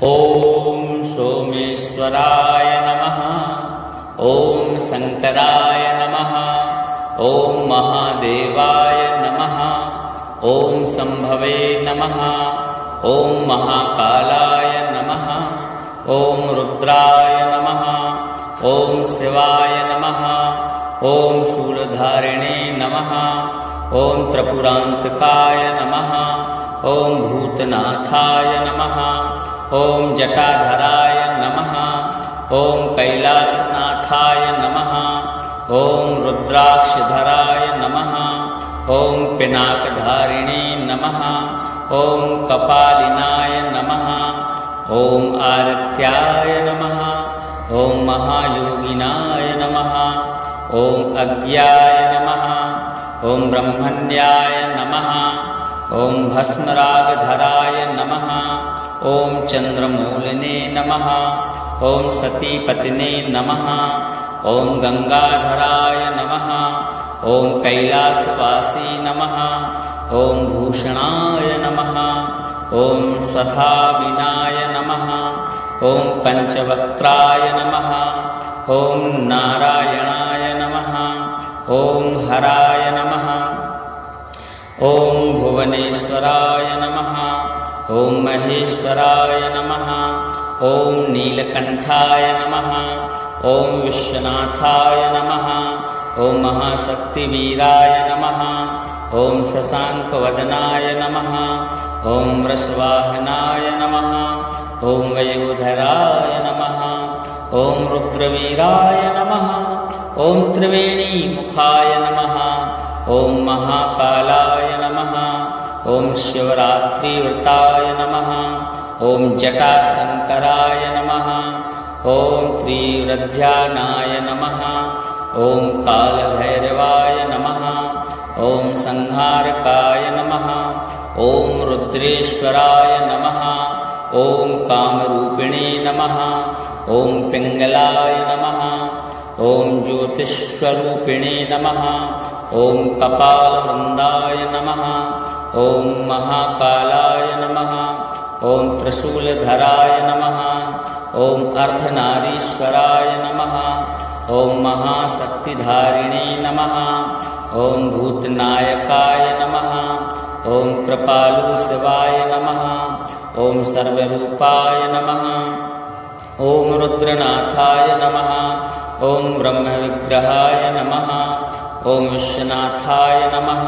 ओम सोमेश्वराय नमः। ओम शंकराय नमः। ओम महादेवाय नमः। ओम संभवे नमः। ओम महाकालाय नमः। ओम रुद्राय नमः। ओम शिवाय नमः। ओम शूलधारिणे नमः। ओम त्रिपुरांतकाय नमः। ओम भूतनाथाय नमः। ओम जटाधराय नमः। ओम कैलासनाथाय नमः। ओम रुद्राक्षधराय नमः। ओम पिनाकधारिणे नमः। ओम कपालिनाय नमः। ओम आदित्याय नमः। ओम महायोगिनाय नमः। ओम अज्ञाय नमः। ओम ब्रह्मण्याय नमः। ओम भस्मरागधराय नमः। ओम चंद्रमौलिने नमः। ओम सतीपतिने नमः। ओम गंगाधराय नमः। ओम कैलासवासी नमः। ओम भूषणाय नमः। ओम स्वधाविनाय नमः। ओम पंचवक्त्राय नमः। ओम नारायणाय नमः। ओम हराय नमः। ओम भुवनेश्वराय नमः। ओम महेश्वराय नमः। ओम नीलकंठाय नमः। ओम विश्वनाथाय नमः। ओम महाशक्तिवीराय नमः। ओम शशांकवदनाय नमः। ओम वृषवाहनाय नमः। ओम वयोधराय नमः। ओम रुद्रवीराय नमः। ओम त्रिवेणीमुखाय नमः। ओम महाकालाय नमः। ओम शिवरात्रिव्रताय नमः। ओम जटाशंकराय नमः। ओम त्रिवृध्यानाय नमः। ओम कालभैरवाय नमः। ओम संहारकाय नमः। ओम रुद्रेश्वराय नमः। ओम कामरूपिणे नमः। ओम पिंगलाय नमः। ओम ज्योतिष्वरूपिणे नमः। ओम कपालवृंदाय नमः। ओम महाकालाय नमः। ओम त्रिशूलधराय नमः। ओम अर्धनारीश्वराय नमः। ओम महाशक्तिधारिणे नमः। ओम भूतनायकाय नमः। ओम कृपालु शिवाय नमः। ओम सर्वरूपाय नमः। ओम रुद्रनाथाय नमः। ओम ब्रह्मविग्रहाय नमः। ओम विश्वनाथाय नमः।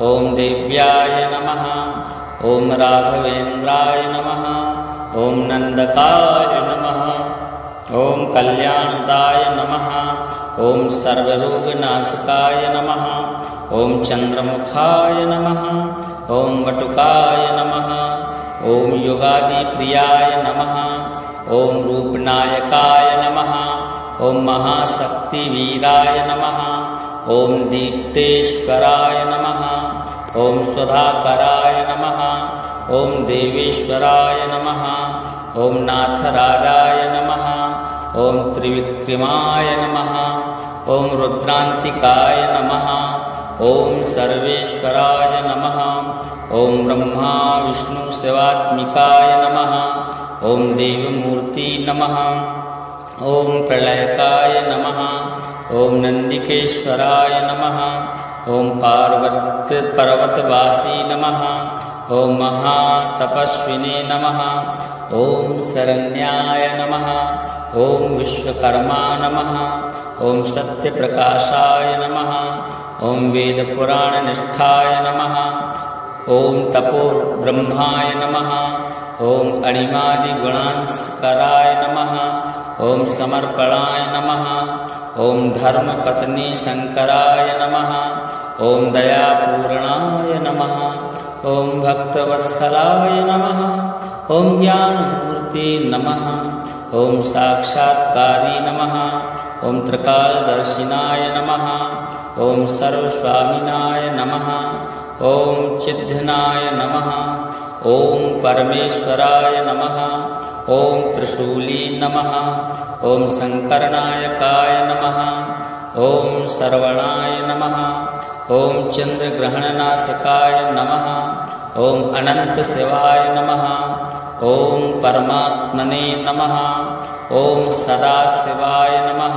ओम देव्याय नमः। ओम राघवेन्द्राय नमः। ओम नंदकाय नमः। ओम कल्याणदाय नमः। ओम सर्वरोगनाशकाय नमः। ओम चंद्रमुखाय नमः। ओम वटुकाय नमः। ओम योगादिप्रियाय नमः। ओम रूपनायकाय नमः। ओम महाशक्तिवीराय नमः। ओम दीप्तेश्वराय नमः। ओम सुधाकराय नमः। ओम देवेश्वराय नमः। ओम नाथराजाय नमः। ओम त्रिविक्रमाय नमः। ओम रुद्रांतिकाय नमः। ओम सर्वेश्वराय नमः। ओम ब्रह्मा विष्णु शिवात्मिकाय नमः। ओम देवमूर्ति नमः। ओम प्रलयकाय नमः। ओम नंदिकेश्वराय नमः। ओम पर्वतवासी नमः। ओम महातपस्विने नमः। ओम शरण्याय नमः। ओम विश्वकर्मा नमः। ओम सत्यप्रकाशाय नमः। ओम वेदपुराणनिष्ठाय नमः। ओम तपोब्रह्माय नमः। ओम अणिमादिगुणांशकराय नमः। ओम समर्पणाय नमः। ओम धर्मपत्नी शंकराय नमः। ओम दयापूर्णाय नमः। ओम भक्तवत्सलाय नमः। ओम ज्ञानमूर्ति नमः। ओम साक्षात्कारी नमः। ओम त्रिकालदर्शिनाय नमः। ओम सर्वस्वामिनाय नमः। ओम चिद्घनाय नमः। ओम परमेश्वराय नमः। ओम त्रिशूली नमः। ओम शंकरनायकाय नमः। ओम सर्वणाय नमः। ओम चंद्रग्रहणनाशकाय नमः। ओम अनंत शिवाय नमः। ओम परमात्मने नमः। ओम सदाशिवाय नमः।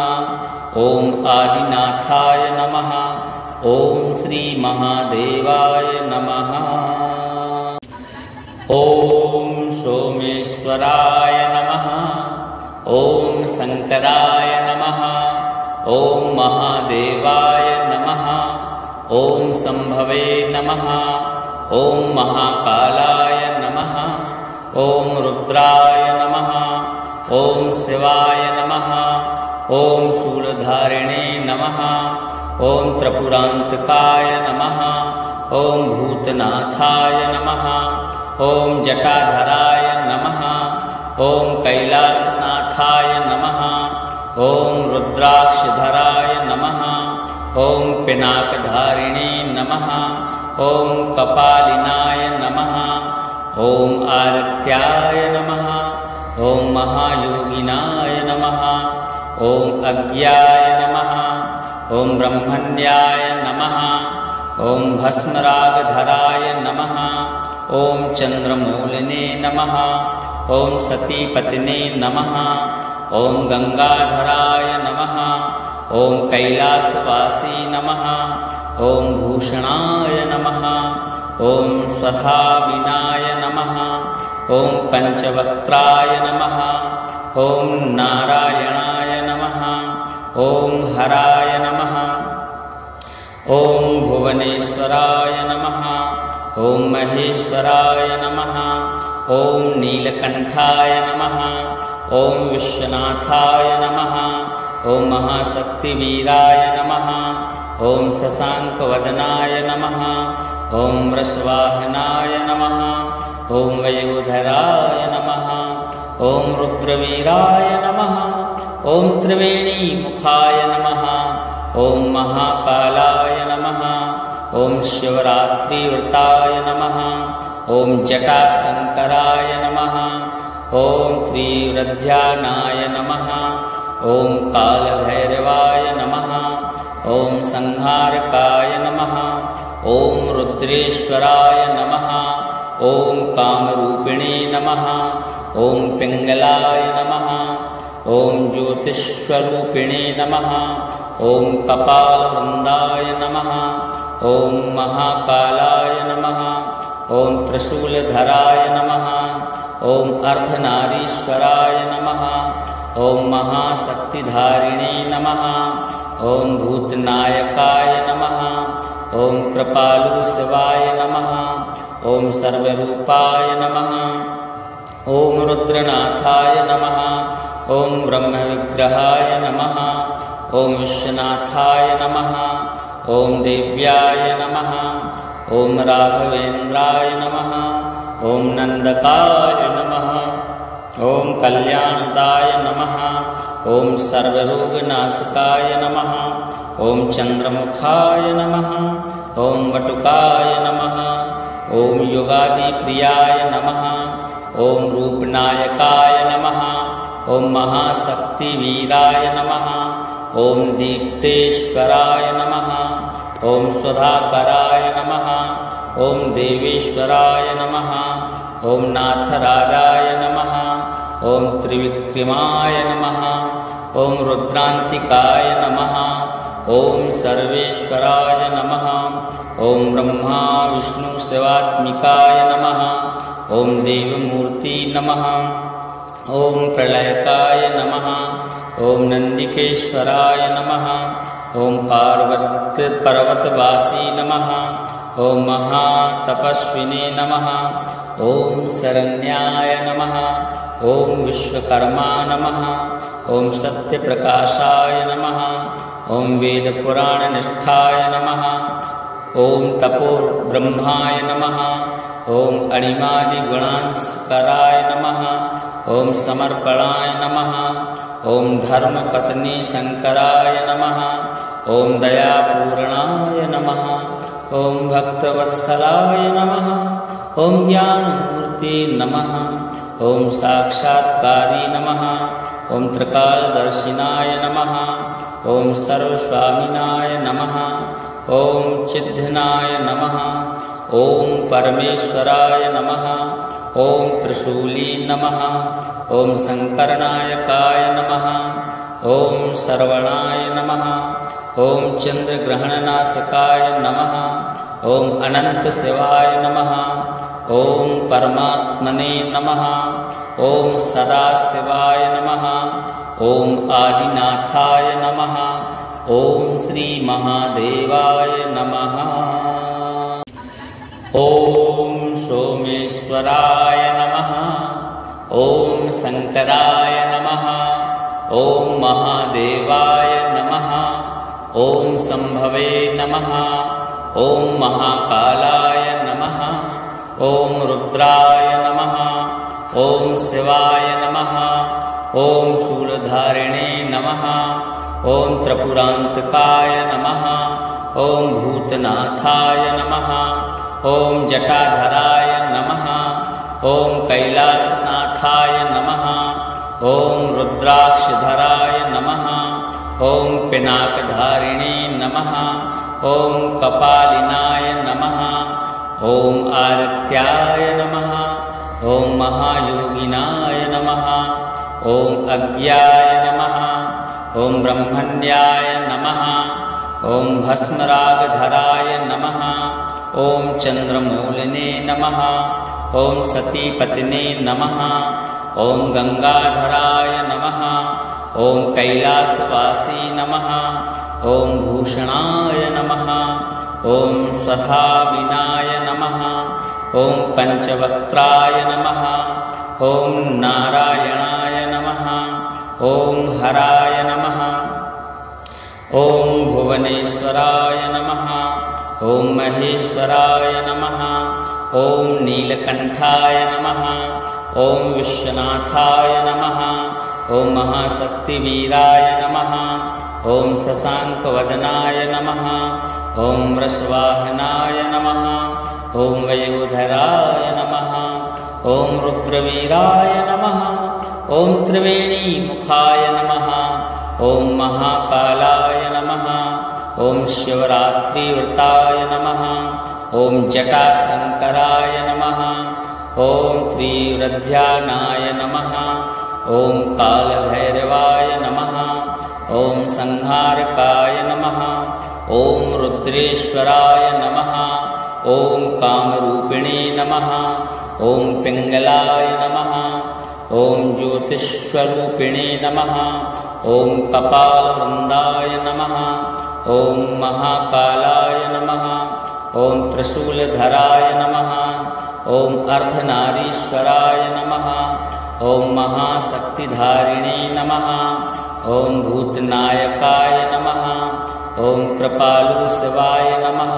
ओम आदिनाथाय नमः। ओम श्री महादेवाय नमः। ओम सोमेश्वराय नमः। ओम शंकराय नमः। ओम महादेवाय नमः। ओम संभवे नमः। ओम महाकालाय नमः। ओम रुद्राय नमः। ओम शिवाय नमः। ओम शूलधारिणे नमः। ओम त्रिपुरांतकाय नमः। ओम भूतनाथाय नमः। ओम जटाधराय नमः। ओम कैलासनाथाय नमः। ओम रुद्राक्षधराय नमः। ओम पिनाकधारिणे नमः। ओम कपालिनाय नमः। ओम आदित्याय नमः। ओम महायोगिनाय नमः। ओम अज्ञाय नमः। ओम ब्रह्मण्याय नमः। ओम भस्मरागधराय नमः। ओम चंद्रमौलिने नमः। ओम सतीपतिने नमः। ओम गंगाधराय नमः। ओम कैलासवासी नमः। ओम भूषणाय नमः। ओम स्वधाविनाय नमः। ओम पंचवक्त्राय नमः। ओम नारायणाय नमः। ओम हराय नमः। ओम भुवनेश्वराय नमः। ओम महेश्वराय नमः। ओम नीलकंठाय नमः। ओम विश्वनाथाय नमः। ओम महाशक्तिवीराय नमः। ओम शशांकवदनाय नमः। ओम वृषवाहनाय नमः। ओम वयोधराय नमः। ओम रुद्रवीराय नमः। ओम त्रिवेणीमुखाय नमः। ओम महाकालाय नमः। ओम शिवरात्रिव्रताय नमः। ओम जटाशंकराय नमः। ओम त्रिवृध्यानाय नमः। ओम कालभैरवाय नमः। ओम संहारकाय नमः। ओम रुद्रेश्वराय नमः। ओम कामरूपिणे नमः। ओम पिंगलाय नमः। ओम ज्योतिष्वरूपिणे नमः। ओम कपालवृंदाय नमः। ओम महाकालाय नमः। ओम त्रिशूलधराय नमः। ओम अर्धनारीश्वराय नमः। ओम महाशक्तिधारिणे नमः। ओम भूतनायकाय नमः। ओम कृपालु शिवाय नमः। ओम सर्वरूपाय नमः। ओम रुद्रनाथाय नमः। ओम ब्रह्मविग्रहाय नमः। ओम विश्वनाथाय नमः। ओम देव्याय नमः। ओम राघवेन्द्राय नमः। ओम नंदकाय नमः। ओम कल्याणदाय नमः। ओम सर्वरोगनाशकाय नमः। ओम चंद्रमुखाय नमः। ओम वटुकाय नमः। ओम योगादिप्रियाय नमः। ओम रूपनायकाय नमः। ओम महाशक्तिवीराय नमः। ओम दीप्तेश्वराय नमः। ओम सुधाकराय नमः। ओम देवेश्वराय नमः। ओम नाथराजाय नमः। ओम त्रिविक्रमाय नमः। ओम रुद्रांतिकाय नमः। ओम सर्वेश्वराय नमः। ओम ब्रह्मा विष्णु शिवात्मिकाय नमः। ओम देवमूर्ति नमः। ओम प्रलयकाय नमः। ओम नंदिकेश्वराय नमः। ओम पर्वतवासी नमः। ओम महातपस्विने नमः। ओम शरण्याय नमः। ओम विश्वकर्मा नमः। ओम सत्यप्रकाशाय नमः। ओम वेदपुराणनिष्ठाय नमः। ओम तपो ब्रह्माय नमः। ओम अणिमादिगुणांस्कराय नमः। ओम समर्पणाय नमः। ओम धर्मपत्नी शंकराय नमः। ओम दयापूर्णाय नमः। ओम भक्तवत्सलाय नमः। ओम ज्ञानमूर्ति नमः। ओम साक्षात्कारी नमः। ओम त्रिकालदर्शिनाय नमः। ओम सर्वस्वामिनाय नमः। ओम चिद्घनाय नमः। ओम परमेश्वराय नमः। ॐ त्रिशूली नमः। ॐ संकरनायकाय नमः। ॐ सर्वणाय नमः। ॐ चंद्रग्रहणनाशकाय नमः। ॐ अनंत शिवाय नमः। ॐ परमात्मने नमः। ॐ सदाशिवाय नमः। ॐ आदिनाथाय नमः। ॐ श्री महादेवाय नमः। ॐ सोमेश्वराय नमः। ॐ शंकराय नमः। ॐ महादेवाय नमः। ॐ संभवे नमः। ॐ महाकालाय नमः। ॐ रुद्राय नमः। ॐ शिवाय नमः। ॐ शूलधारिणे नमः। ॐ त्रिपुरान्तकाय नमः। ॐ भूतनाथाय नमः। ॐ जटाधराय नमः। ॐ कैलासनाथाय नमः। ॐ रुद्राक्षधराय नमः। ॐ पिनाकधारिणे नमः। ॐ कपालिनाय नमः। ॐ आदित्याय नमः। ॐ महायोगिनाय नमः। ॐ अज्ञाय नमः। ॐ ब्रह्मण्याय नमः। ॐ भस्मरागधराय नमः। ॐ चंद्रमौलिने नमः। ॐ सतीपतिने नमः। ॐ गंगाधराय नमः। ॐ कैलासवासी नमः। ॐ भूषणाय नमः। ॐ स्वधाविनाय नमः। ॐ पंचवक्त्राय नमः। ॐ नारायणाय नमः। ॐ हराय नमः। ॐ भुवनेश्वराय नमः। ॐ महेश्वराय नमः। ॐ नीलकंठाय नमः। ॐ विश्वनाथाय नमः। ॐ महाशक्तिवीराय नमः। ॐ शशांकवदनाय नमः। ॐ वृषवाहनाय नमः। ॐ वयोधराय नमः। ॐ रुद्रवीराय नमः। ॐ त्रिवेणीमुखाय नमः। ॐ महाकालाय नमः। ॐ शिवरात्रिव्रताय नमः। ॐ जटाशंकराय नमः। ॐ त्रिवृध्यानाय नमः। ॐ कालभैरवाय नमः। ॐ संहारकाय नमः। ॐ रुद्रेश्वराय नमः। ॐ कामरूपिणे नमः। ॐ पिंगलाय नमः। ॐ ज्योतिष्वरूपिणे नमः। ॐ कपालवृंदाय नमः। ॐ महाकालाय नमः। ॐ त्रिशूलधराय नमः। ॐ अर्धनारीश्वराय नमः। ॐ महाशक्तिधारिणे नमः। ॐ भूतनायकाय नमः। ॐ कृपालुशिवाय नमः।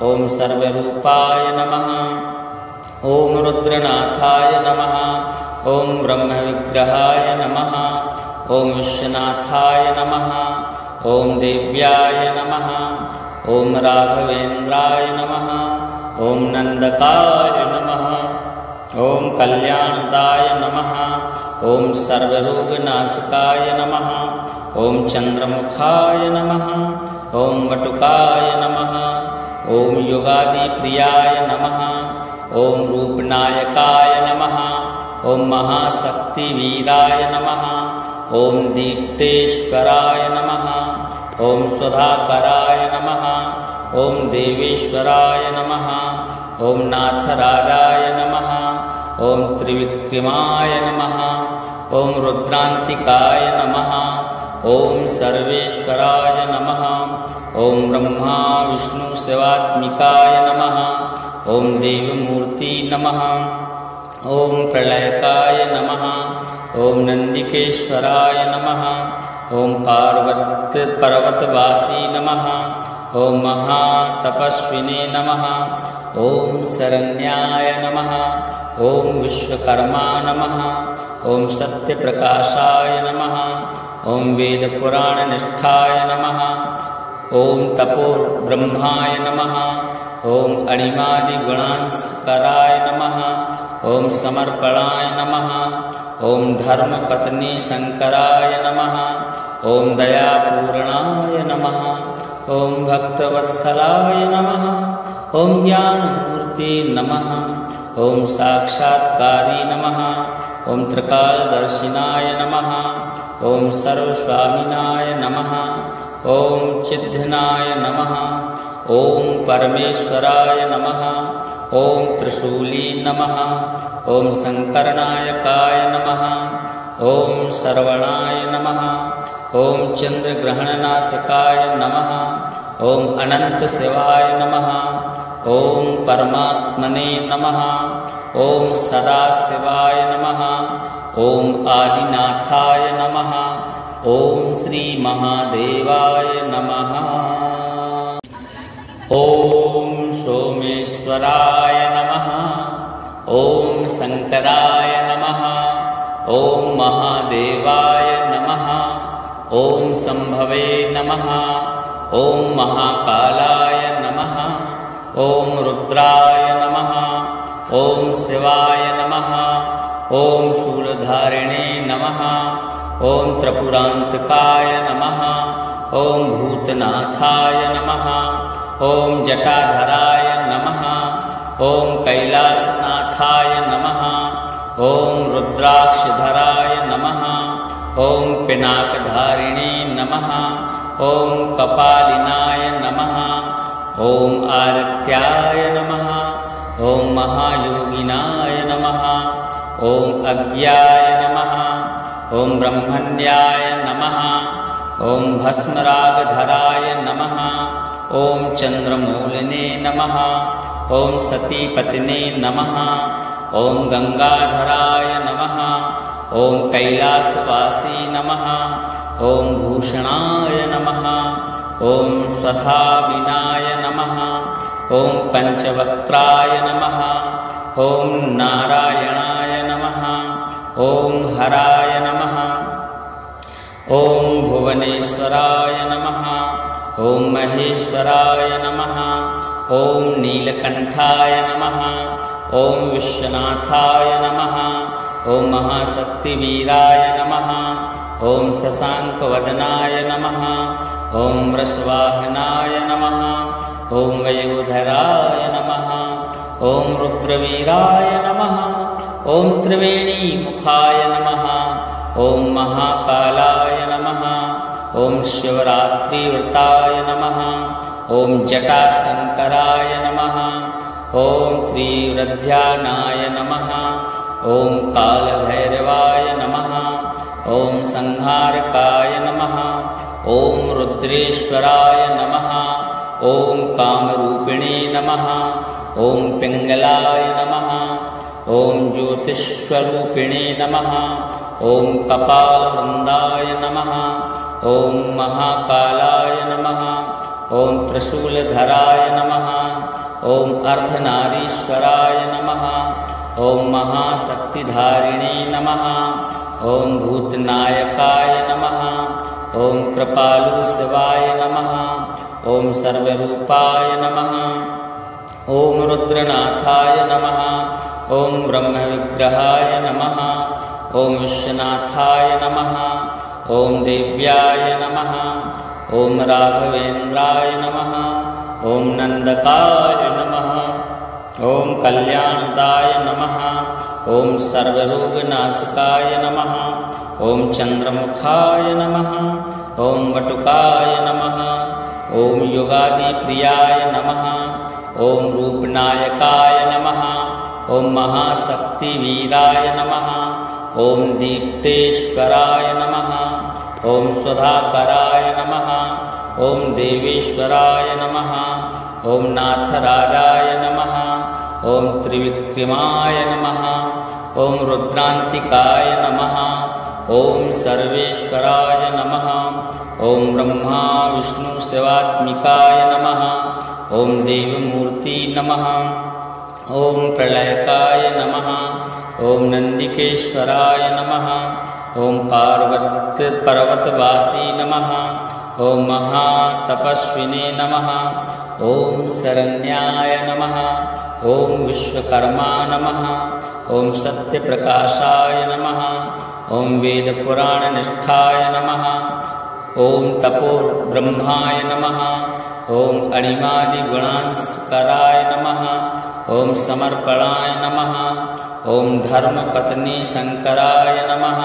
ॐ सर्वरूपाय नमः। ॐ रुद्रनाथाय नमः। ॐ ब्रह्मविग्रहाय नमः। ॐ विश्वनाथाय नमः। ॐ देव्याय नमः। ॐ राघवेन्द्राय नमः। ॐ नंदकाय नमः। ॐ कल्याणदाय नमः। ॐ सर्वरोगनाशकाय नमः। ॐ चंद्रमुखाय नमः। ॐ वटुकाय नमः। ॐ योगादिप्रियाय नमः। ॐ रूपनायकाय नमः। ॐ महाशक्तिवीराय नमः। ॐ दीप्तेश्वराय नमः। ॐ सुधाकराय नमः। ॐ देवेश्वराय नमः। ॐ नाथराजाय नमः। ॐ त्रिविक्रमाय नमः। ॐ रुद्रांतिकाय नमः। ॐ सर्वेश्वराय नमः। ॐ ब्रह्मा विष्णु शिवात्मिकाय नमः। ॐ देवमूर्ति नमः। ॐ प्रलयकाय नमः। ॐ नंदिकेश्वराय नमः। ॐ पर्वतवासी नमः। ॐ महातपस्विने नमः। ॐ शरण्याय नमः। ॐ विश्वकर्मा नमः। ॐ सत्यप्रकाशाय नमः। ॐ वेदपुराणनिष्ठाय नमः। ॐ तपोब्रह्माय नमः। ॐ अणिमादिगुणांशकराय नमः। ॐ समर्पणाय नमः। ॐ धर्मपत्नी शंकराय नमः। ॐ दयापूर्णाय नमः। ॐ भक्तवत्सलाय नमः। ॐ ज्ञानमूर्ते नमः। ओम साक्षात्कारी नमः। ओम त्रिकालदर्शिनाय नमः। ओम सर्वस्वामिनाय नमः। ओम चिद्घनाय नमः। ओम परमेश्वराय नमः। ओम त्रिशूली नमः। ओम शंकरनायकाय नमः। ओम श्रवणाय नमः। ओम चंद्रग्रहणनाशकाय नमः। ओम अनंत शिवाय नमः। ओम परमात्मने नमः। ओम सदाशिवाय नमः। ओम आदिनाथाय नमः। ओम श्री महादेवाय नमः। ओम सोमेश्वराय नमः। ओम शंकराय नमः। ओम महादेवाय नमः। ओम संभवे नमः। ओम महाकालाय नमः। ओम रुद्राय नमः। ओम शिवाय नमः। ओम शूलधारिणे नमः। ओम त्रिपुरांतकाय नमः। ओम भूतनाथाय नमः। ओम जटाधराय नमः। ओम कैलासनाथाय नमः। ओम रुद्राक्षधराय नमः। ओम पिनाकधारिणे नमः। ओम कपालिनाय नमः। ओम आदित्याय नमः। ओम महायोगिनाय नमः। ओम अज्ञाय नमः। ओम ब्रह्मण्याय नमः। ओम भस्मरागधराय नमः। ओम चंद्रमौलिने नमः। ओम सतीपतिने नमः। ओम गंगाधराय नमः। ओम कैलासवासी नमः। ओम भूषणाय नमः। ओम स्वधाविनाय नमः। ओम पंचवक्त्राय नमः। ओम नारायणाय नमः। ओम हराय नमः। ओम भुवनेश्वराय नमः। ओम महेश्वराय नमः। ओम नीलकंठाय नमः। ओम विश्वनाथाय नमः। ओम महाशक्तिवीराय नमः। ओम शशांकवदनाय नमः। ओम वृषवाहनाय नमः। ओम वयोधराय नमः। ओम रुद्रवीराय नमः। ओम त्रिवेणीमुखाय नमः। ओम महाकालाय नमः। ओम शिवरात्रिव्रताय नमः। ओम जटाशंकराय नमः। ओम त्रिवृध्यानाय नमः। ओम कालभैरवाय नमः। ओम संहारकाय नमः। ओम रुद्रेश्वराय नमः। ओम कामरूपिणे नमः। ओम पिंगलाय नमः। ओम ज्योतिष्वरूपिणे नमः। ओम कपालवृंदाय नमः। ओम महाकालाय नमः। ओम त्रिशूलधराय नमः। ओम अर्धनारीश्वराय नमः। ओम महाशक्तिधारिणे नमः। ओम भूतनायकाय नमः। ओम कृपालु शिवाय नमः। ओम सर्वरूपाय नमः। ओम रुद्रनाथाय नमः। ओम ब्रह्मविग्रहाय नमः। ओम विश्वनाथाय नमः। ओम देव्याय नमः। ओम राघवेन्द्राय नमः। ओम नंदकाय नमः। ओम कल्याणदाय नमः। ओम सर्वरोगनाशकाय नमः। ओम चंद्रमुखाय नमः। ओम वटुकाय नमः। ओम योगादिप्रियाय नमः। ओम रूपनायकाय नमः। ओम महाशक्तिवीराय नमः। ओम दीप्तेश्वराय नमः। ओम सुधाकराय नमः। ओम देवेश्वराय नमः। ओम नाथराजाय नमः। ओम त्रिविक्रमाय नमः। ओम रुद्रांतिकाय नमः। ओम सर्वेश्वराय नमः। ओम ब्रह्मा विष्णु शिवात्मिकाय नमः। ओम देवमूर्ति नमः। ओम प्रलयकाय नमः। ओम नंदिकेश्वराय नमः। ओम पर्वतवासी नमः। ओम महातपस्विने नमः। ओम शरण्याय नमः। ओम विश्वकर्मा नमः। ओम सत्यप्रकाशाय नमः। ओम वेदपुराणनिष्ठाय नमः। ओम तपो ब्रह्माय नमः। ओम अणिमादिगुणांस्कराय नमः। ॐ समर्पणाय नमः। ॐ धर्मपत्नी शंकराय नमः।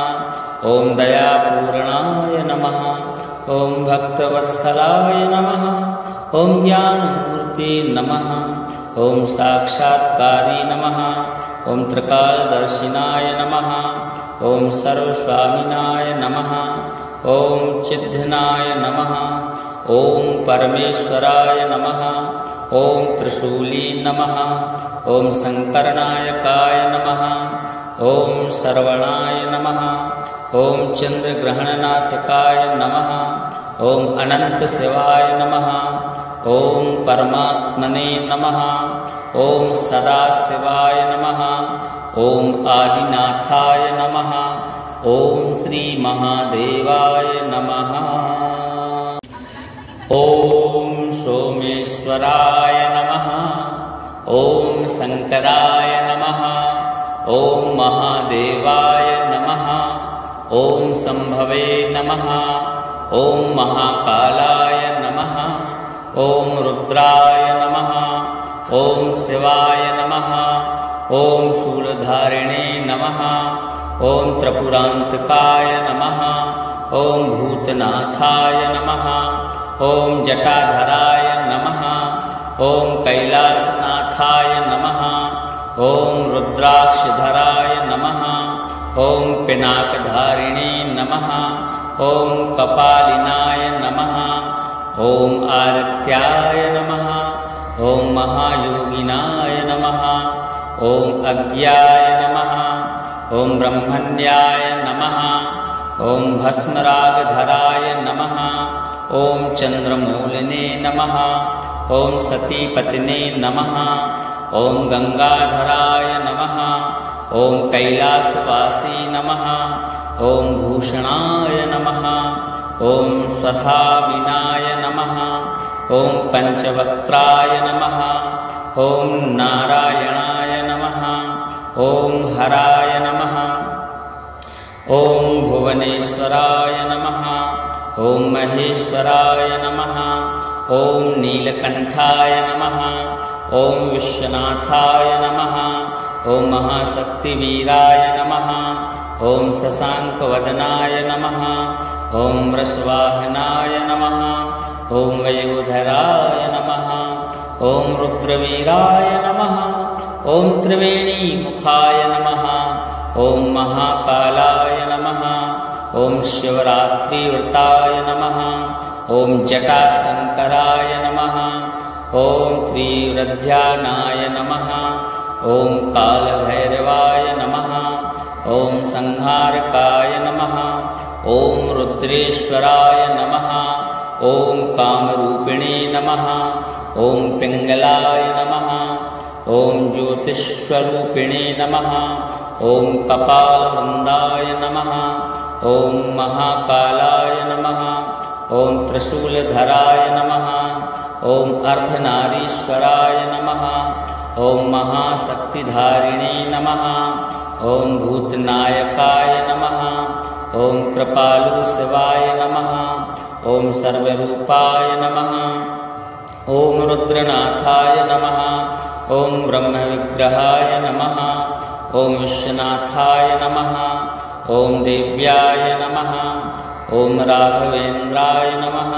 ॐ दयापूर्णाय नमः। ॐ भक्तवत्सलाय नमः। ॐ ज्ञानमूर्ते नमः। ॐ साक्षात्कारी नमः। ॐ त्रिकालदर्शिनाय नमः। ॐ सर्वस्वामिनाय नमः। ॐ चिद्घनाय नमः। ॐ परमेश्वराय नमः। ॐ त्रिशूली नमः। ॐ शंकरनायकाय नमः। ॐ श्रवणाय नमः। ॐ चंद्रग्रहणनाशकाय नमः। ॐ अनंतशिवाय नमः। ॐ परमात्मने नमः। ॐ सदाशिवाय नमः। ॐ आदिनाथाय नमः। ॐ श्री महादेवाय नमः। ॐ सोमेश्वराय नमः। ॐ शंकराय नमः। ॐ महादेवाय नमः। ॐ शंभवे नमः। ॐ महाकालाय नमः। ॐ रुद्राय नमः। ॐ शिवाय नमः। ॐ शूलधारिणे नमः। ॐ त्रिपुरांतकाय नमः। ॐ भूतनाथाय नमः। ॐ जटाधराय नमः। ॐ कैलासनाथाय नमः। ॐ रुद्राक्षधराय नमः। ॐ पिनाकधारिणे नमः। ॐ कपालिनाय नमः। ॐ आदित्याय नमः। ॐ महायोगिनाय नमः। ॐ अज्ञाय नमः। ॐ ब्रह्मण्याय नमः। ॐ भस्मरागधराय नमः। ॐ चंद्रमौलिने नमः। ॐ सतीपतिने नमः। ॐ गंगाधराय नमः। ॐ कैलासवासी नमः। ॐ भूषणाय नमः। ॐ स्वधाविनाय नमः। ॐ पंचवक्त्राय नमः। ॐ नारायणाय नमः। ॐ हराय नमः। ॐ भुवनेश्वराय नमः। ॐ महेश्वराय नमः। ॐ नीलकंठाय नमः। ॐ विश्वनाथाय नमः। ॐ महाशक्तिवीराय नमः। ॐ शशांकवदनाय नमः। ॐ वृषवाहनाय नमः। ॐ वयोधराय नमः। ॐ रुद्रवीराय नमः। ॐ त्रिवेणीमुखाय नमः। ॐ महाकालाय नमः। ॐ शिवरात्रिव्रताय नमः। ॐ जटाशंकराय नमः। ॐ त्रिवृध्यानाय नमः। ॐ कालभैरवाय नमः। ॐ संहारकाय नमः। ॐ रुद्रेश्वराय नमः। ॐ कामरूपिणे नमः। ॐ पिंगलाय नमः। ॐ ज्योतिष्वरूपिणे नमः। ॐ कपालवृंदाय नमः। ॐ महाकालाय नमः। ॐ त्रिशूलधराय नमः। ॐ अर्धनारीश्वराय नमः। ॐ महाशक्तिधारिणे नमः। ॐ भूतनायकाय नमः। ॐ कृपालुशिवाय नमः। ॐ सर्वरूपाय नमः। ॐ रुद्रनाथाय नमः। ॐ ब्रह्मविग्रहाय नमः। ॐ विश्वनाथाय नमः। ॐ देव्याय नमः। ॐ राघवेन्द्राय नमः।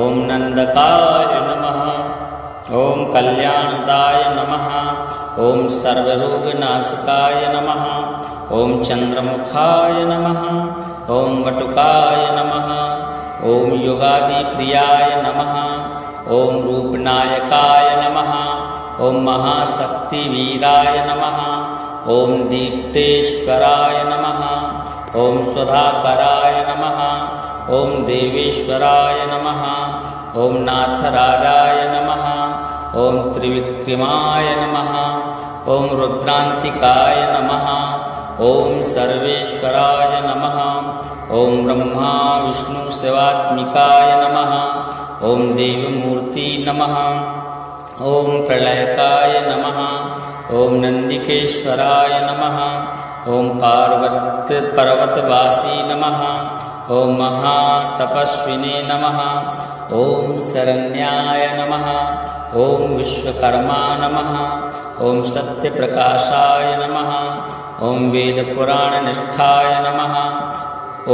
ॐ नंदकाय नमः। ॐ कल्याणदाय नमः। ॐ सर्वरोगनाशकाय नमः। ॐ चंद्रमुखाय नमः। ॐ वटुकाय नमः। ॐ योगादिप्रियाय नमः। ॐ रूपनायकाय नमः। ॐ महाशक्तिवीराय नमः। ॐ दीप्तेश्वराय नमः। ॐ स्वधाकराय नमः। ॐ देवेश्वराय नमः। ॐ नाथराजाय नमः। ॐ त्रिविक्रमाय नमः। ॐ रुद्रांतिकाय नमः। ॐ सर्वेश्वराय नमः। ॐ ब्रह्मा विष्णु शिवात्मिकाय नमः। ॐ देवमूर्ति नमः। ॐ प्रलयकाय नमः। ॐ नंदिकेश्वराय नमः। ॐ पर्वतवासी नमः। ॐ महातपस्विने नमः। ॐ शरण्याय नमः। ॐ विश्वकर्मा नमः। ॐ सत्यप्रकाशाय नमः। ॐ वेदपुराणनिष्ठाय नमः।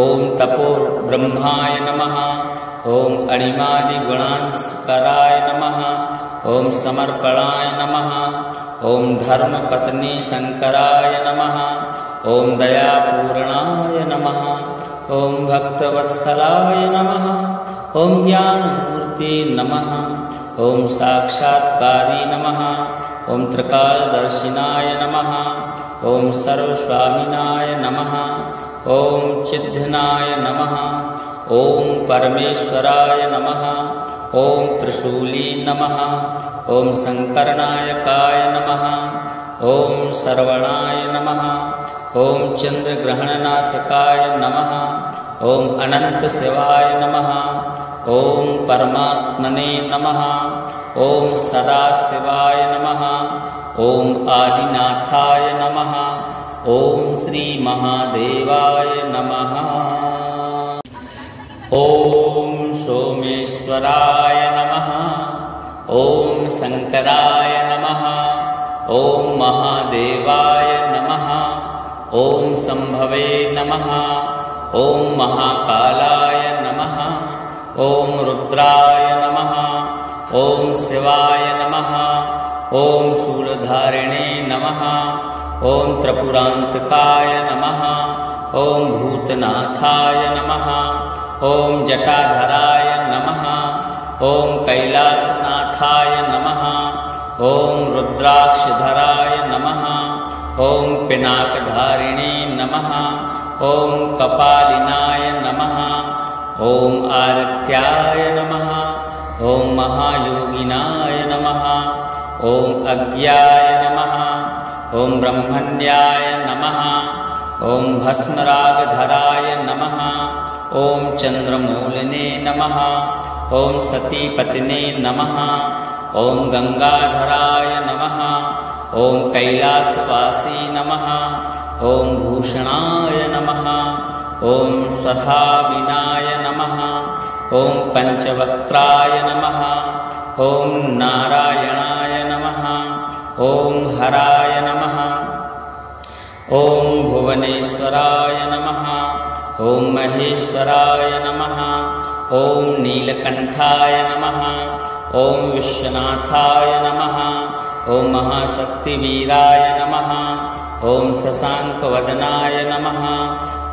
ॐ तपोब्रह्माय नमः। ॐ अणिमादिगुणांस्कराय नमः। ॐ समर्पणाय नमः। ॐ धर्मपत्नी शंकराय नमः। ॐ दयापूर्णाय नमः। ॐ भक्तवत्सलाय नमः। ॐ ज्ञानमूर्ते नमः। ॐ साक्षात्कारी नमः। ॐ त्रिकालदर्शिनाय नमः। ॐ सर्वस्वामिनाय नमः। ॐ चिद्घनाय नमः। ॐ परमेश्वराय नमः। ॐ त्रिशूली नमः। ॐ शंकरनायकाय नमः। ॐ श्रवणाय नमः। ॐ चंद्रग्रहणनाशकाय नमः। ॐ अनंतशिवाय नमः। ॐ परमात्मने नमः। ॐ सदाशिवाय नमः। ॐ आदिनाथाय नमः। ॐ श्री महादेवाय नमः। ॐ सोमेश्वराय नमः। ॐ शंकराय नमः। ॐ महादेवाय नमः। ॐ शंभवे नमः। ॐ महाकालाय नमः। ॐ रुद्राय नमः। ॐ शिवाय नमः। ॐ शूलधारिणे नमः। ॐ त्रिपुरान्तकाय नमः। ॐ भूतनाथाय नमः। ॐ जटाधराय नमः। ॐ कैलासनाथाय नमः। ॐ रुद्राक्षधराय नमः। ॐ पिनाकधारिणे नमः। ॐ कपालिनाय नमः। ॐ आदित्याय नमः। ॐ महायोगिनाय नमः। ॐ अज्ञाय नमः। ॐ ब्रह्मण्याय नमः। ॐ भस्मरागधराय नमः। ॐ चंद्रमौलिने नमः। ॐ सतीपतिने नमः। ॐ गंगाधराय नमः। ॐ कैलासवासी नमः। ॐ भूषणाय नमः। ॐ स्वधाविनाय नमः। ॐ पंचवक्त्राय नमः। ॐ नारायणाय नमः। ॐ हराय नमः। ॐ भुवनेश्वराय नमः। ॐ महेश्वराय नमः। ॐ नीलकंठाय नमः। ॐ विश्वनाथाय नमः। ॐ महाशक्तिवीराय नमः। ॐ शशांकवदनाय नमः।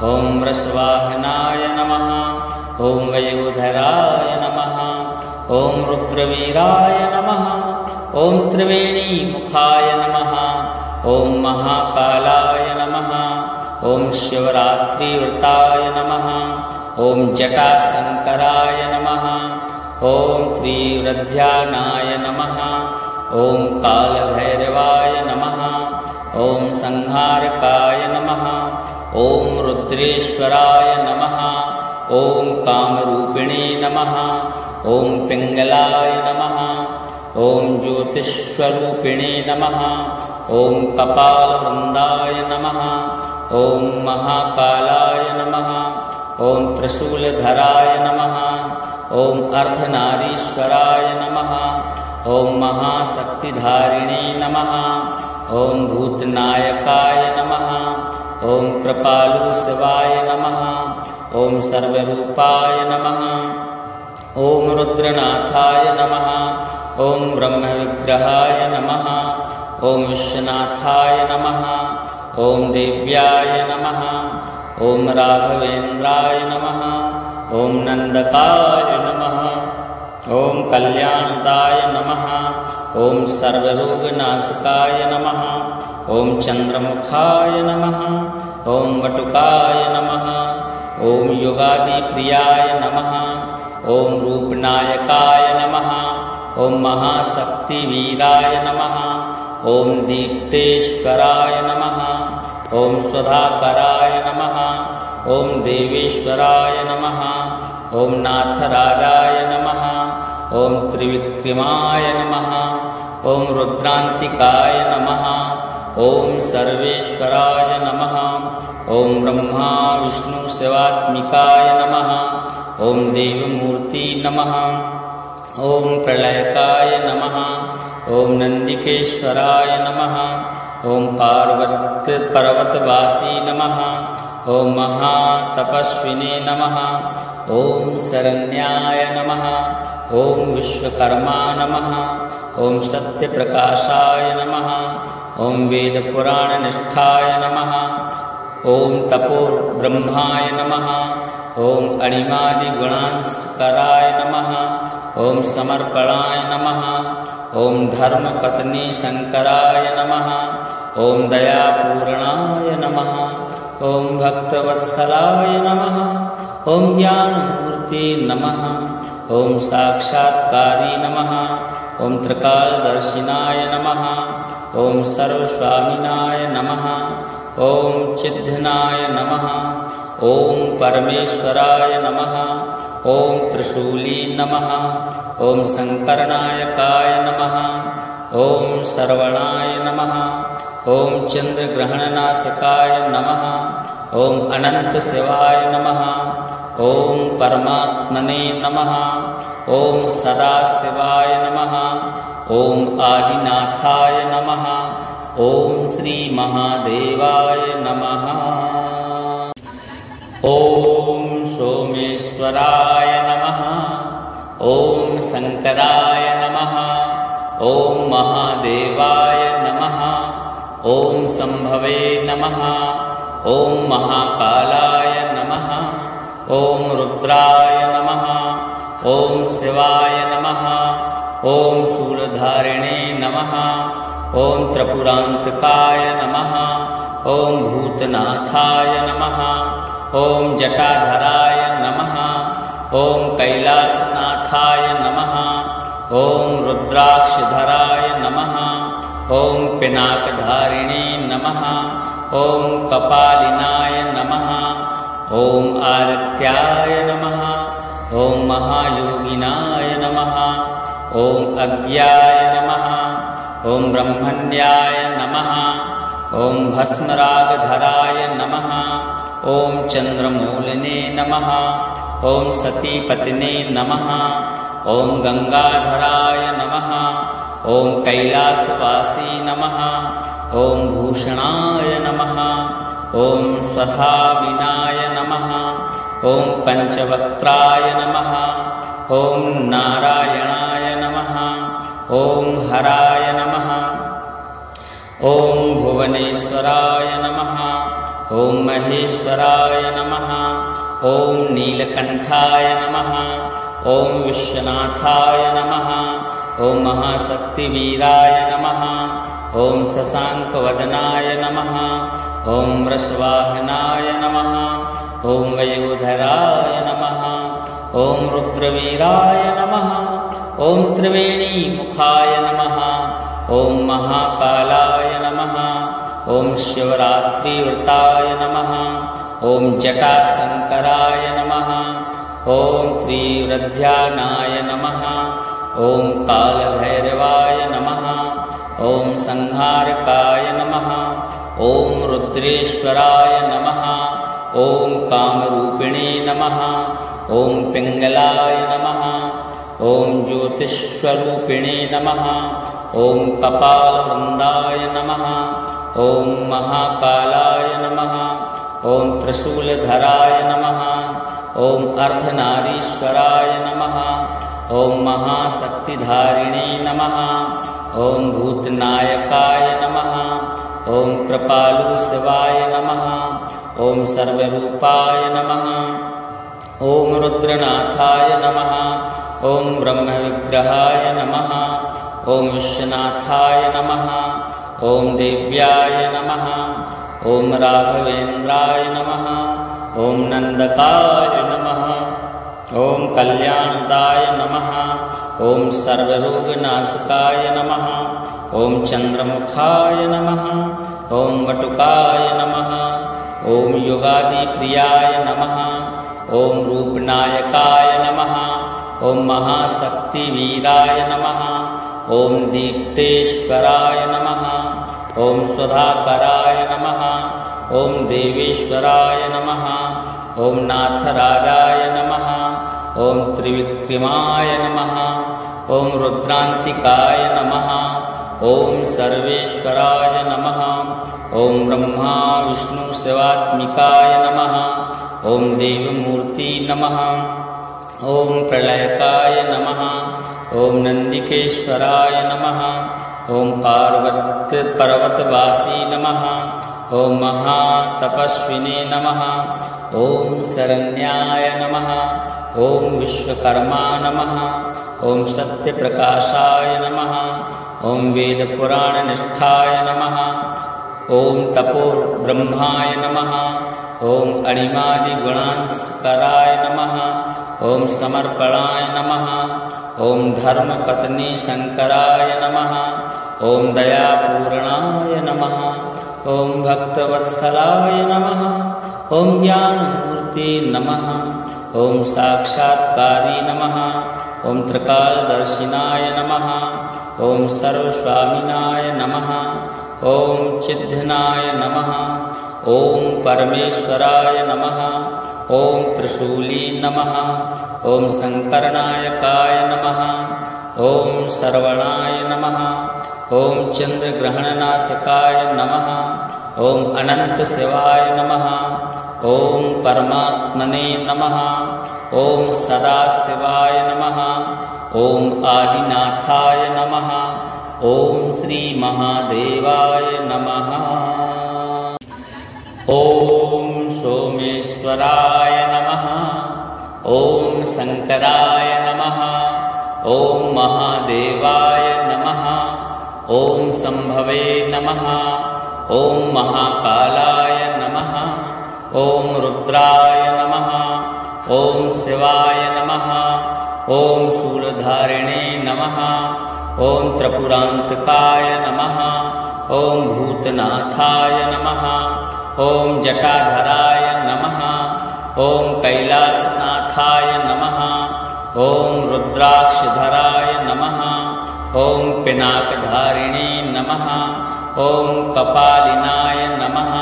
ॐ वृषवाहनाय नमः। ॐ वयोधराय नमः। ॐ रुद्रवीराय नमः। ॐ त्रिवेणीमुखाय नमः। ॐ महाकालाय नमः। ॐ शिवरात्रिव्रताय नमः। ॐ जटाशंकराय नमः। ॐ त्रिवृध्यानाय नमः। ॐ कालभैरवाय नमः। ॐ संहारकाय नमः। ॐ रुद्रेश्वराय नमः। ॐ कामरूपिणे नमः। ॐ पिंगलाय नमः। ॐ ज्योतिष्वरूपिणे नमः। ॐ कपालवृंदाय नमः। ॐ महाकालाय नमः। ॐ त्रिशूलधराय नमः। ॐ अर्धनारीश्वराय नमः। ॐ महाशक्तिधारिणे नमः। ॐ भूतनायकाय नमः। ॐ कृपालुशिवाय नमः। ॐ सर्वरूपाय नमः। ॐ रुद्रनाथाय नमः। ॐ ब्रह्मविग्रहाय नमः। ॐ विश्वनाथाय नमः। ॐ देव्याय नमः। ॐ राघवेन्द्राय नमः। ॐ नंदकाय नमः। ॐ कल्याणदाय नमः। ॐ सर्वरोगनाशकाय नमः। ॐ चंद्रमुखाय नमः। ॐ वटुकाय नमः। ॐ योगादिप्रियाय नमः। ॐ रूपनायकाय नमः। ॐ महाशक्तिवीराय नमः। ॐ दीप्तेश्वराय नमः। ॐ स्वधाकराय नमः। ॐ देवेश्वराय नमः। ॐ नाथराजाय नमः। ॐ त्रिविक्रमाय नमः। ॐ रुद्रांतिकाय नमः। ॐ सर्वेश्वराय नमः। ॐ ब्रह्मा विष्णु शिवात्मिकाय नमः। ॐ देवमूर्ति नमः। ॐ प्रलयकाय नमः। ॐ नन्दिकेश्वराय नमः। ॐ पर्वतवासी नमः। ॐ महातपस्विने नमः। ॐ शरण्याय नमः। ॐ विश्वकर्मा नमः। ॐ सत्यप्रकाशाय नमः। ॐ वेदपुराणनिष्ठाय नमः। ॐ तपोब्रह्माय नमः। ॐ अणिमादिगुणांस्कराय नमः। ॐ समर्पणाय नमः। ॐ धर्मपत्नी शंकराय नमः। ॐ दयापूर्णाय नमः। ॐ भक्तवत्सलाय नमः। ॐ ज्ञानमूर्ते नमः। ॐ साक्षात्कारी नमः। ॐ त्रिकालदर्शिनाय नमः। ॐ सर्वस्वामिनाय नमः। ॐ चिद्घनाय नमः। ॐ परमेश्वराय नमः। ॐ त्रिशूली नमः। ॐ शंकरनायकाय नमः। ॐ श्रवणाय नमः। ॐ चंद्रग्रहणनाशकाय नमः। ॐ अनंतशिवाय नमः। ॐ परमात्मने नमः। ॐ सदाशिवाय नमः। ॐ आदिनाथाय नमः। ॐ श्री महादेवाय नमः। ॐ सोमेश्वराय नमः। ॐ शंकराय नमः। ॐ महादेवाय नमः। ॐ शंभवे नमः। ॐ महाकालाय नमः। ॐ रुद्राय नमः। ॐ शिवाय नमः। ॐ शूलधारिणे नमः। ॐ त्रिपुरान्तकाय नमः। ॐ भूतनाथाय नमः। ॐ जटाधराय नमः। ॐ कैलासनाथाय नमः। ॐ रुद्राक्षधराय नमः। ॐ पिनाकधारिणे नमः। ॐ कपालिनाय नमः। ॐ आदित्याय नमः। ॐ महायोगिनाय नमः। ॐ अज्ञाय नमः। ॐ ब्रह्मण्याय नमः। ॐ भस्मरागधराय नमः। ॐ चंद्रमौलिने नमः। ॐ सतीपतिने नमः। ॐ गंगाधराय नमः। ॐ कैलासवासी नमः। ॐ भूषणाय नमः। ॐ स्वधाविनाय नमः। ॐ पंचवक्त्राय नमः। ॐ नारायणाय नमः। ॐ हराय नमः। ॐ भुवनेश्वराय नमः। ॐ महेश्वराय नमः। ॐ नीलकंठाय नमः। ॐ विश्वनाथाय नमः। ॐ महाशक्तिवीराय नमः। ॐ शशांकवदनाय नमः। ॐ वृषवाहनाय नमः। ॐ वयोधराय नमः। ॐ रुद्रवीराय नमः। ॐ त्रिवेणीमुखाय नमः। ॐ महाकालाय नमः। ॐ शिवरात्रिव्रताय नमः। ॐ जटाशंकराय नमः। ॐ त्रिवृध्यानाय नमः। ॐ कालभैरवाय नमः। ॐ संहारकाय नमः। ॐ रुद्रेश्वराय नमः। ॐ कामरूपिणे नमः। ॐ पिंगलाय नमः। ॐ ज्योतिष्वरूपिणे नमः। ॐ कपालवृंदाय नमः। ॐ महाकालाय नमः। ॐ त्रिशूलधराय नमः। ॐ अर्धनारीश्वराय नमः। ॐ महाशक्तिधारिणे नमः। ॐ भूतनायकाय नमः। ॐ कृपालुशिवाय नमः। ॐ सर्वरूपाय नमः। ॐ रुद्रनाथाय नमः। ॐ ब्रह्मविग्रहाय नमः। ॐ विश्वनाथाय नमः। ॐ देव्याय नमः। ॐ राघवेन्द्राय नमः। ॐ नंदकाय नमः। ॐ कल्याणदाय नमः। ॐ सर्वरोगनाशकाय नमः। ॐ चंद्रमुखाय नमः। ॐ वटुकाय नमः। ॐ योगादिप्रियाय नमः। ॐ रूपनायकाय नमः। ॐ महाशक्तिवीराय नमः। ॐ दीप्तेश्वराय नमः। ॐ सुधाकराय नमः। ॐ देवेश्वराय नमः। ॐ नाथराजाय नमः। ॐ त्रिविक्रमाय नमः। ॐ रुद्रान्तिकाय नमः। ॐ सर्वेश्वराय नमः। ॐ ब्रह्मा विष्णु शिवात्मिकाय नमः। ॐ देवमूर्ति नमः। ॐ प्रलयकाय नमः। ॐ नन्दिकेश्वराय नमः। ॐ पर्वतवासी नमः। ॐ महातपस्विने नमः। ॐ शरण्याय नमः। ॐ विश्वकर्मा नमः। ॐ सत्यप्रकाशाय नमः। ॐ वेदपुराणनिष्ठाय नमः। ॐ तपोब्रह्माय नमः। ॐ अणिमादिगुणांस्कराय नमः। ॐ समर्पणाय नमः। ॐ धर्मपत्नी शंकराय नमः। ॐ दयापूर्णाय नमः। ॐ भक्तवत्सलाय नमः। ॐ ज्ञानमूर्ते नमः। ॐ साक्षात्कारी नमः। ॐ त्रिकालदर्शिनाय नमः। ॐ सर्वस्वामिनाय नमः। ॐ चिद्घनाय नमः। ॐ परमेश्वराय नमः। ॐ त्रिशूली नमः। ॐ शंकरनायकाय नमः। ॐ श्रवणाय नमः। ॐ चंद्रग्रहणनाशकाय नमः। ॐ अनंतशिवाय नमः। ॐ परमात्मने नमः। ॐ सदाशिवाय नमः। ॐ आदिनाथाय नमः। ॐ श्री महादेवाय नमः। ॐ सोमेश्वराय नमः। ॐ शंकराय नमः। ॐ महादेवाय नमः। ॐ शंभवे नमः। ॐ महाकालाय नमः। ॐ रुद्राय नमः। ॐ शिवाय नमः। ॐ शूलधारिणे नमः। ॐ त्रिपुरान्तकाय नमः। ॐ भूतनाथाय नमः। ॐ जटाधराय नमः। ॐ कैलासनाथाय नमः। ॐ रुद्राक्षधराय नमः। ॐ पिनाकधारिणे नमः। ॐ कपालिनाय नमः।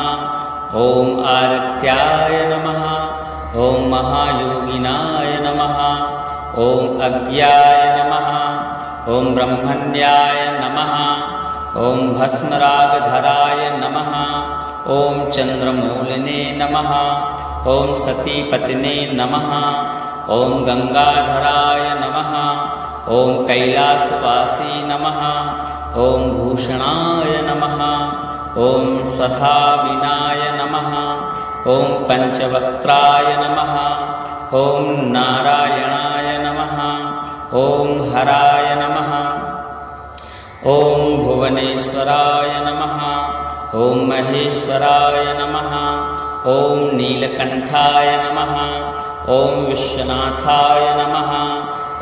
ॐ आदित्याय नमः। ॐ महायोगिनाय नमः। ॐ अज्ञाय नमः। ॐ ब्रह्मण्याय नमः। ॐ भस्मरागधराय नमः। ॐ चंद्रमौलिने नमः। ॐ सतीपतिने नमः। ॐ गंगाधराय नमः। ॐ कैलासवासी नमः। ॐ भूषणाय नमः। ॐ स्वधाविनाय नमः। ॐ पंचवक्त्राय नमः। ॐ नारायणाय नमः। ॐ हराय नमः। ॐ भुवनेश्वराय नमः। ॐ महेश्वराय नमः। ॐ नीलकंठाय नमः। ॐ विश्वनाथाय नमः।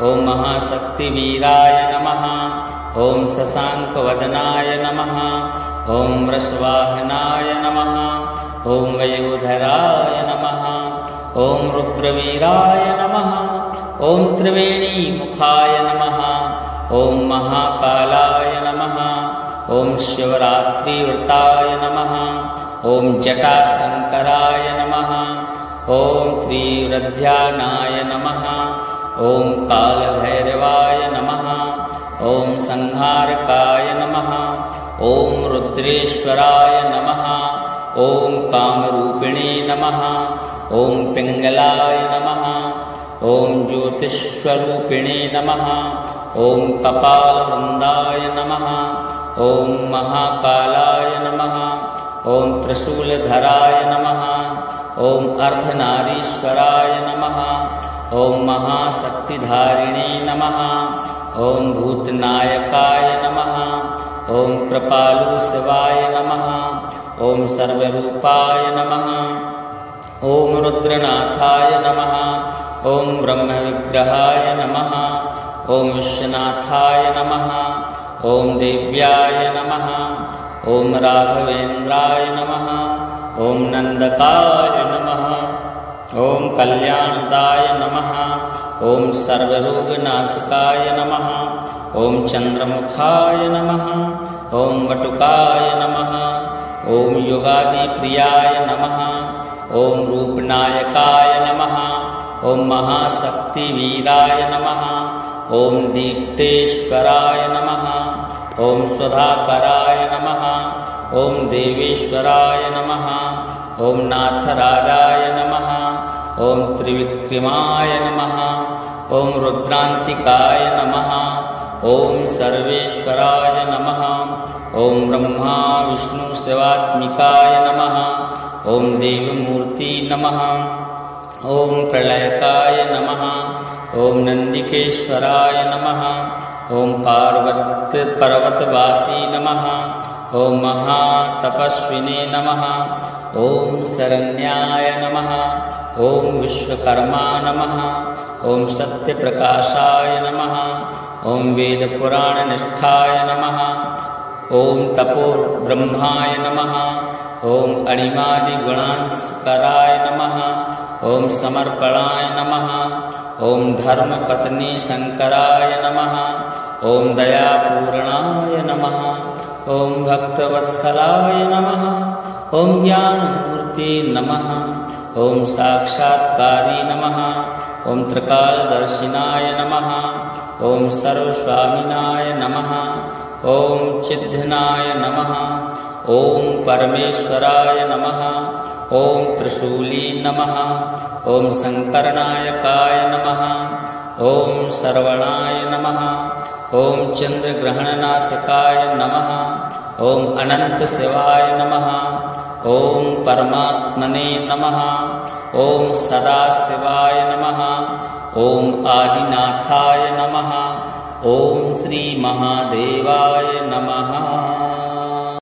ॐ महाशक्तिवीराय नमः। ॐ शशांकवदनाय नमः। ॐ वृषवाहनाय नमः। ॐ वयोधराय नमः। ॐ रुद्रवीराय नमः। ॐ त्रिवेणीमुखाय नमः। ॐ महाकालाय नमः। ॐ शिवरात्रिव्रताय नमः। ॐ जटाशंकराय नमः। ॐ त्रिवृध्यानाय नमः। ॐ कालभैरवाय नमः। ॐ संहारकाय नमः। ॐ रुद्रेश्वराय नमः। ॐ कामरूपिणे नमः। ॐ पिंगलाय नमः। ॐ ज्योतिष्वरूपिणे नमः। ॐ कपालवृन्दाय नमः। ॐ महाकालाय नमः। ॐ त्रिशूलधराय नमः। ॐ अर्धनारीश्वराय नमः। ॐ महाशक्तिधारिणे नमः। ॐ भूतनायकाय नमः। ॐ कृपालुशिवाय नमः। ॐ सर्वरूपाय नमः। ॐ रुद्रनाथाय नमः। ॐ ब्रह्मविग्रहाय नमः। ॐ विश्वनाथाय नमः। ॐ देव्याय नमः। ॐ राघवेन्द्राय नमः। ॐ नंदकाय नमः। ॐ कल्याणदाय नमः। ॐ सर्वरोगनाशकाय नमः। ॐ चंद्रमुखाय नमः। ॐ वटुकाय नमः। ॐ योगादिप्रियाय नमः। ॐ रूपनायकाय नमः। ॐ महाशक्तिवीराय नमः। ॐ दीप्तेश्वराय नमः। ॐ स्वधाकराय नमः। ॐ देवेश्वराय नमः। ॐ नाथराजाय नमः। ॐ त्रिविक्रमाय नमः। ॐ रुद्रान्तिकाय नमः। ॐ सर्वेश्वराय नमः। ॐ ब्रह्मा विष्णु शिवात्मिकाय नमः। ॐ देवमूर्ति नमः। ॐ प्रलयकाय नमः। ॐ नन्दिकेश्वराय नमः। ॐ पर्वतवासी नमः। ॐ महातपस्विने नमः। ॐ शरण्याय नमः। ॐ विश्वकर्मा नमः। ॐ सत्यप्रकाशाय नमः। ॐ वेदपुराणनिष्ठाय नमः। ॐ तपोब्रह्माय नमः। ॐ अणिमादिगुणांस्कराय नमः। ॐ समर्पणाय नमः। ॐ धर्मपत्नी शंकराय नमः। ॐ दयापूर्णाय नमः। ॐ भक्तवत्सलाय नमः। ॐ ज्ञानमूर्ते नमः। ॐ साक्षात्कारी नमः। ॐ त्रिकालदर्शिनाय नमः। ॐ सर्वस्वामिनाय नमः। ॐ चिद्घनाय नमः। ॐ परमेश्वराय नमः। ॐ त्रिशूली नमः। ॐ शंकरनायकाय नमः। ॐ श्रवणाय नमः। ॐ चंद्रग्रहणनाशकाय नमः। ॐ अनंतशिवाय नमः। ॐ परमात्मने नमः। ॐ सदाशिवाय नमः। ॐ आदिनाथाय नमः। ॐ श्री महादेवाय नमः।